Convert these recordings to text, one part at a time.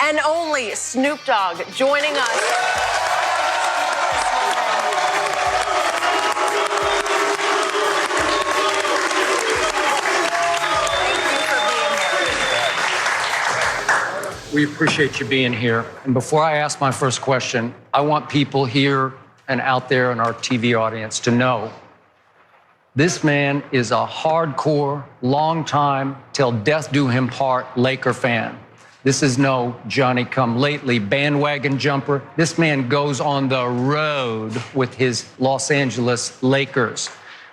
and only Snoop Dogg joining us. We appreciate you being here. And before I ask my first question, I want people here and out there in our TV audience to know this man is a hardcore, long-time, till death do him part Laker fan. This is no Johnny-come-lately bandwagon jumper. This man goes on the road with his Los Angeles Lakers.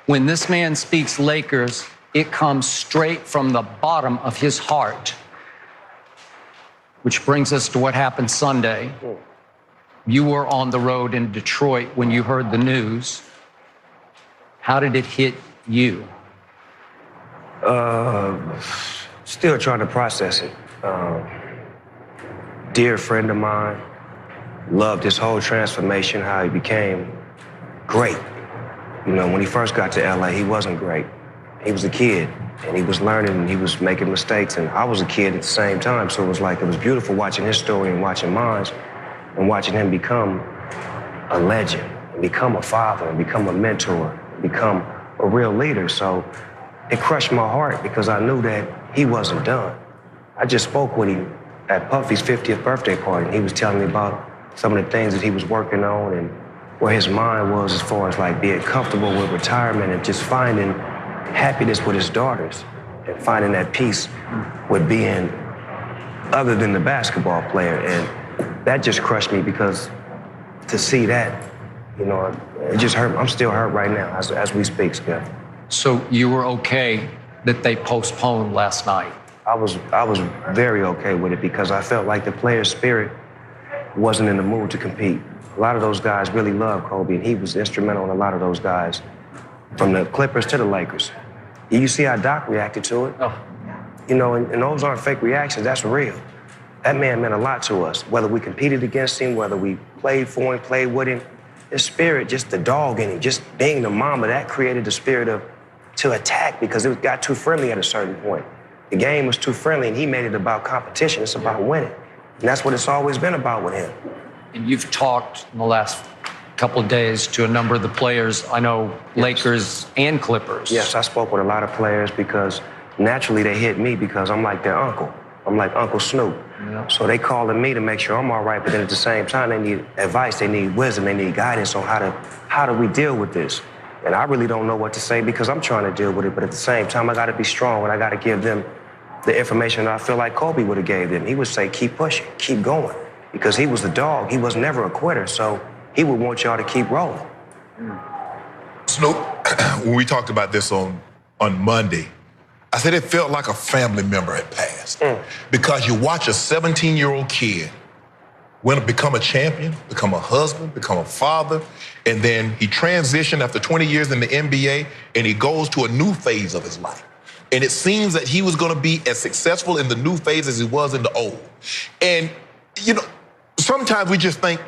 When this man speaks Lakers, it comes straight from the bottom of his heart. Which brings us to what happened Sunday. You were on the road in Detroit when you heard the news. How did it hit you? Still trying to process it. Dear friend of mine, loved his whole transformation, how he became great. You know, when he first got to LA, he wasn't great. He was a kid, and he was learning, and he was making mistakes, and I was a kid at the same time, so it was beautiful watching his story and watching mine, and watching him become a legend, and become a father, and become a mentor, and become a real leader. So it crushed my heart because I knew that he wasn't done. I just spoke with him at Puffy's 50th birthday party, and he was telling me about some of the things that he was working on and where his mind was as far as like being comfortable with retirement and just finding happiness with his daughters and finding that peace with being other than the basketball player. And that just crushed me because to see that, you know, it just hurt. I'm still hurt right now as we speak, Skip. So you were okay that they postponed last night? I was very okay with it because I felt like the player's spirit wasn't in the mood to compete. A lot of those guys really loved Kobe, and he was instrumental in a lot of those guys, from the Clippers to the Lakers. You see how Doc reacted to it? Oh. You know, and those aren't fake reactions, that's real. That man meant a lot to us, whether we competed against him, whether we played for him, played with him. His spirit, just the dog in him, just being the mama, that created the spirit to attack because it got too friendly at a certain point. The game was too friendly, and he made it about competition. It's about winning. And that's what it's always been about with him. And you've talked in the last couple of days to a number of the players, I know, yes. Lakers and Clippers. Yes, I spoke with a lot of players because naturally they hit me because I'm like their uncle. I'm like Uncle Snoop. Yeah. So they calling me to make sure I'm all right, but then at the same time, they need advice, they need wisdom, they need guidance on how do we deal with this? And I really don't know what to say because I'm trying to deal with it, but at the same time, I gotta be strong and I gotta give them the information that I feel like Kobe would have gave them. He would say, keep pushing, keep going, because he was the dog. He was never a quitter, so he would want y'all to keep rolling. Snoop, when we talked about this on Monday, I said it felt like a family member had passed. Because you watch a 17-year-old kid become a champion, become a husband, become a father, and then he transitioned after 20 years in the NBA, and he goes to a new phase of his life. And it seems that he was gonna be as successful in the new phase as he was in the old. And, you know, sometimes we just think,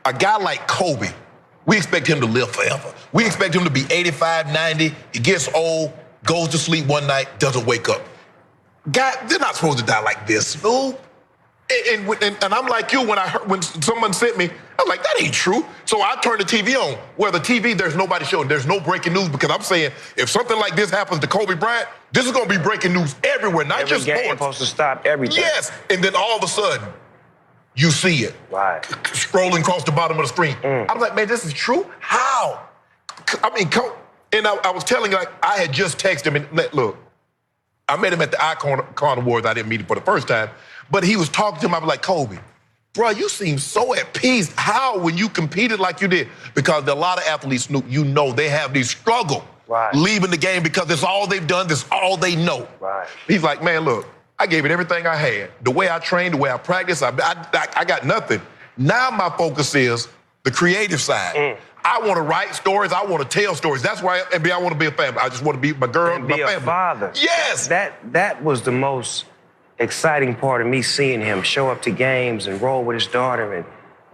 a guy like Kobe, we expect him to live forever. We expect him to be 85, 90, he gets old, goes to sleep one night, doesn't wake up. Guy, they're not supposed to die like this, Snoop. And I'm like you, when someone sent me, I was like, that ain't true. So I turned the TV on. Well, the TV, there's nobody showing, there's no breaking news, because I'm saying, if something like this happens to Kobe Bryant, this is gonna be breaking news everywhere, not just sports. Every game supposed to stop everything. Yes, and then all of a sudden, you see it. Right. Scrolling across the bottom of the screen. I'm like, man, this is true? How? I mean, and I was telling you, like, I had just texted him, and look, I met him at the Icon Awards. I didn't meet him for the first time, but he was talking to him. I was like, Kobe, bro, you seem so at peace. How, when you competed like you did? Because there are a lot of athletes, Snoop, you know, they have these struggle leaving the game because that's all they've done, that's all they know. Right. He's like, man, look, I gave it everything I had. The way I trained, the way I practiced, I got nothing. Now my focus is the creative side. I want to write stories. I want to tell stories. That's why I want to be a family. I just want to be my girl, and my be family. A father. Yes. That was the most exciting part of me, seeing him show up to games and roll with his daughter and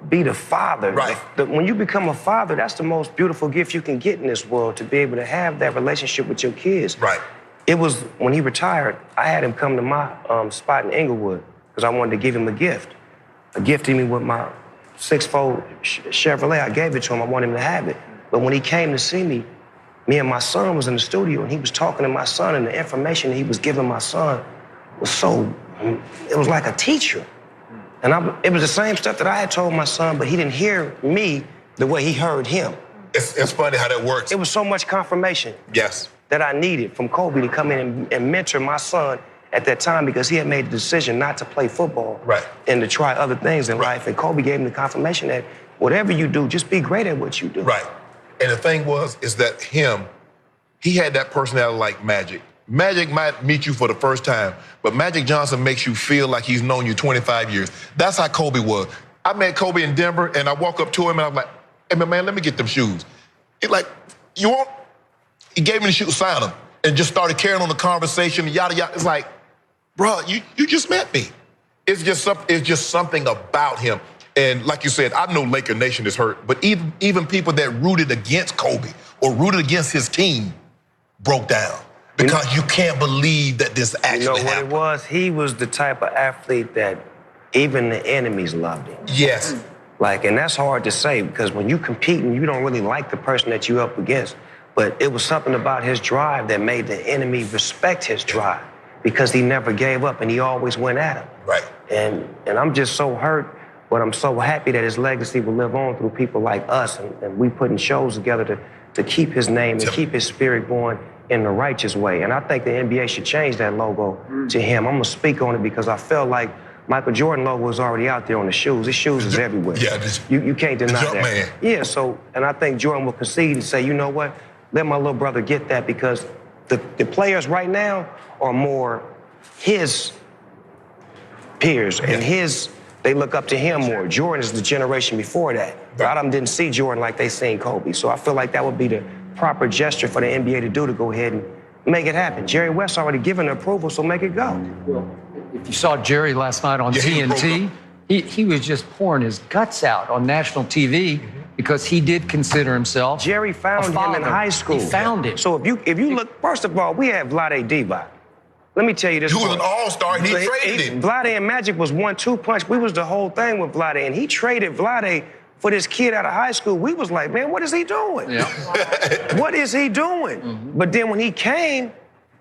be the father. Right. When you become a father, that's the most beautiful gift you can get in this world, to be able to have that relationship with your kids. Right. It was, when he retired, I had him come to my spot in Inglewood because I wanted to give him a gift. gifted me with my 6'4" Chevrolet. I gave it to him. I wanted him to have it. But when he came to see me, me and my son was in the studio, and he was talking to my son, and the information he was giving my son was it was like a teacher. And it was the same stuff that I had told my son, but he didn't hear me the way he heard him. It's funny how that works. It was so much confirmation. Yes. That I needed from Kobe to come in and mentor my son at that time, because he had made the decision not to play football. Right. And to try other things in life. And Kobe gave him the confirmation that whatever you do, just be great at what you do. Right. And the thing is that he had that personality like Magic. Magic might meet you for the first time, but Magic Johnson makes you feel like he's known you 25 years. That's how Kobe was. I met Kobe in Denver, and I walk up to him, and I'm like, hey, man, let me get them shoes. He's like, you want? He gave me the shoes, signed them, and just started carrying on the conversation, yada, yada. It's like, bro, you just met me. It's just something about him. And like you said, I know Laker Nation is hurt, but even people that rooted against Kobe or rooted against his team broke down. Because you can't believe that this actually happened. You know what it was? He was the type of athlete that even the enemies loved him. Yes. And that's hard to say, because when you compete and you don't really like the person that you're up against, but it was something about his drive that made the enemy respect his drive, because he never gave up and he always went at him. Right. And I'm just so hurt, but I'm so happy that his legacy will live on through people like us, and we putting shows together to keep his name and keep his spirit going in the righteous way. And I think the NBA should change that logo to him. I'm gonna speak on it because I felt like Michael Jordan logo is already out there on the shoes. His shoes is everywhere. Yeah, you can't deny that. Man. Yeah, and I think Jordan will concede and say, you know what? Let my little brother get that, because the players right now are more his peers and they look up to him more. Jordan is the generation before that. A lot of them didn't see Jordan like they seen Kobe. So I feel like that would be the proper gesture for the NBA to do, to go ahead and make it happen. Jerry West already given the approval, so make it go. Well, if you saw Jerry last night on TNT, he was just pouring his guts out on national TV because he did consider himself Jerry found him in high school. He found him. So if you look, first of all, we have Vlade Divac. Let me tell you this. He was an all-star, and he traded him. Vlade and Magic was 1-2 punch. We was the whole thing with Vlade, and he traded Vlade for this kid out of high school. We was like, man, what is he doing? Yeah. What is he doing? But then when he came,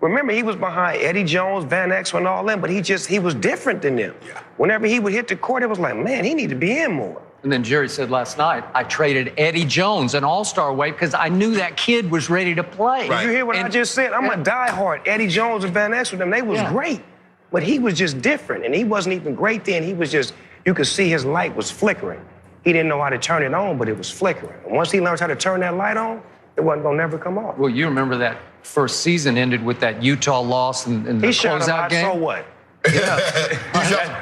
remember, he was behind Eddie Jones, Van Exel, and all them, but he was different than them. Yeah. Whenever he would hit the court, it was like, man, he need to be in more. And then Jerry said last night, I traded Eddie Jones, an all-star weight, because I knew that kid was ready to play. Right. You hear what I just said? I'm a diehard. Eddie Jones and Van Exel, them, they was great. But he was just different, and he wasn't even great then. He was just, you could see his light was flickering. He didn't know how to turn it on, but it was flickering. And once he learned how to turn that light on, it wasn't gonna never come off. Well, you remember that first season ended with that Utah loss and the closeout game? So what?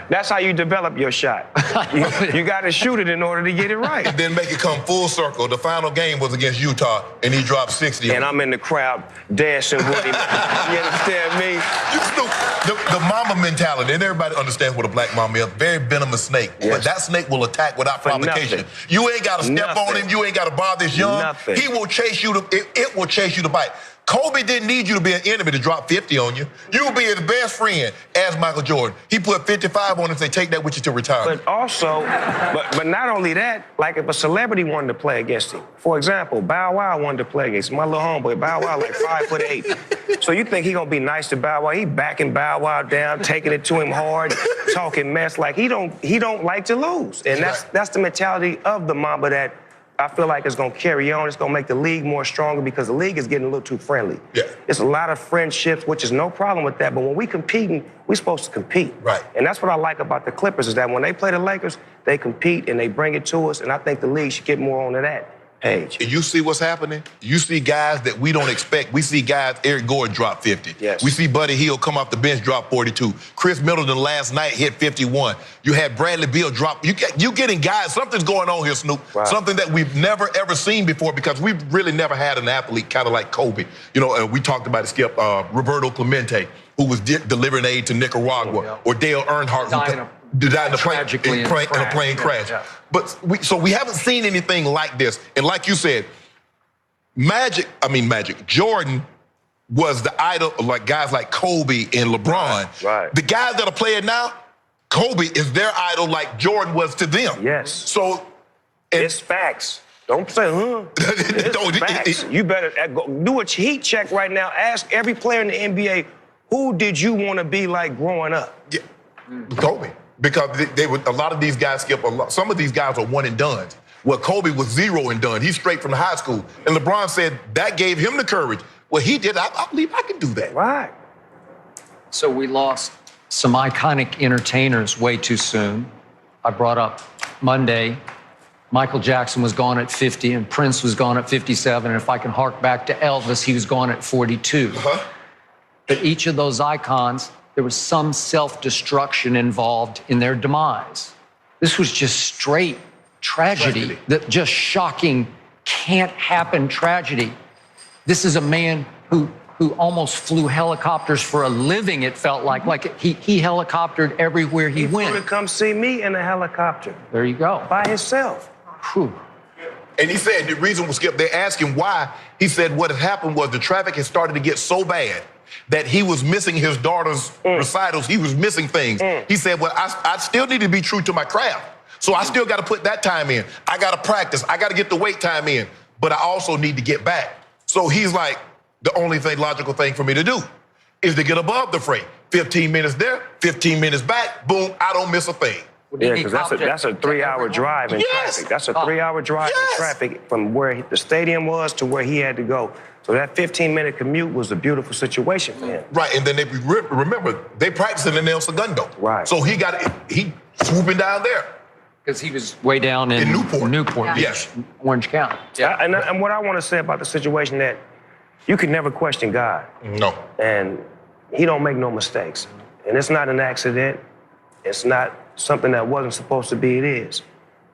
That's how you develop your shot. You got to shoot it in order to get it right. And then make it come full circle. The final game was against Utah, and he dropped 60. And I'm in the crowd dancing with him. You understand me? The mama mentality, and everybody understands what a black mama is. Very venomous snake. Yes. But that snake will attack without provocation. Nothing. You ain't got to step on him. You ain't got to bother his young. Nothing. He will chase you. It will chase you to bite. Kobe didn't need you to be an enemy to drop 50 on you. You would be his best friend as Michael Jordan. He put 55 on him and say, take that with you to retirement. But also, but not only that, like if a celebrity wanted to play against him, for example, Bow Wow wanted to play against him. My little homeboy, Bow Wow, like 5'8". So you think he gonna be nice to Bow Wow? He backing Bow Wow down, taking it to him hard, talking mess. Like he don't like to lose. And that's the mentality of the Mamba that I feel like it's gonna carry on. It's gonna make the league more stronger, because the league is getting a little too friendly. Yeah. It's a lot of friendships, which is no problem with that. But when we competing, we're supposed to compete. Right. And that's what I like about the Clippers, is that when they play the Lakers, they compete and they bring it to us. And I think the league should get more onto that page. And you see what's happening? You see guys that we don't expect. We see guys, Eric Gordon drop 50. Yes. We see Buddy Hield come off the bench, drop 42. Chris Middleton last night hit 51. You had Bradley Beal drop. You getting guys, something's going on here, Snoop. Right. Something that we've never, ever seen before, because we've really never had an athlete kind of like Kobe. You know, we talked about it, Skip, Roberto Clemente, who was delivering aid to Nicaragua, or Dale Earnhardt, who died in a plane crash. Yeah. But we haven't seen anything like this. And like you said, Jordan was the idol of like guys like Kobe and LeBron. Right. The guys that are playing now, Kobe is their idol like Jordan was to them. Yes. So It's facts. Don't say, It's facts. You better do a heat check right now. Ask every player in the NBA, who did you want to be like growing up? Yeah, Kobe. Because they would, a lot of these guys skip, some of these guys are one and done. Well, Kobe was 0 and done. He's straight from high school. And LeBron said that gave him the courage. Well, he did. I believe I can do that. Right. So we lost some iconic entertainers way too soon. I brought up Monday, Michael Jackson was gone at 50 and Prince was gone at 57. And if I can hark back to Elvis, he was gone at 42. But each of those icons, there was some self-destruction involved in their demise. This was just straight tragedy. That just shocking, can't happen tragedy. This is a man who almost flew helicopters for a living, it felt like. Like he helicoptered everywhere he went. He flew to come see me in a helicopter. There you go. By himself. Whew. And he said the reason was Skip, they asked him why. He said what had happened was the traffic had started to get so bad that he was missing his daughter's recitals. He was missing things. He said, well, I still need to be true to my craft. So I still got to put that time in. I got to practice. I got to get the weight time in. But I also need to get back. So he's like, the only logical thing for me to do is to get above the freight. 15 minutes there, 15 minutes back, boom, I don't miss a thing. Yeah, because that's a 3-hour drive in traffic. That's a 3-hour drive in traffic from where the stadium was to where he had to go. So that 15-minute commute was a beautiful situation for him. Right, and then they remember, they practicing in El Segundo. Right. So he swooping down there. Because he was way down in Newport Yes. Orange County. Yeah. And what I want to say about the situation that you can never question God. No. And he don't make no mistakes. And it's not an accident. It's not something that wasn't supposed to be, it is.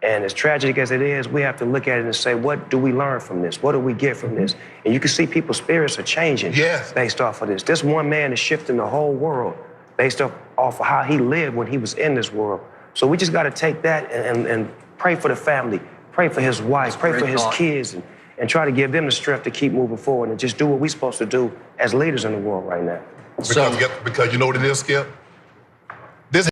And as tragic as it is, we have to look at it and say, what do we learn from this? What do we get from this? And you can see people's spirits are changing based off of this. This one man is shifting the whole world based off of how he lived when he was in this world. So we just got to take that and pray for the family, pray for his wife, pray for his kids, and try to give them the strength to keep moving forward and just do what we're supposed to do as leaders in the world right now. Because you know what it is, Skip?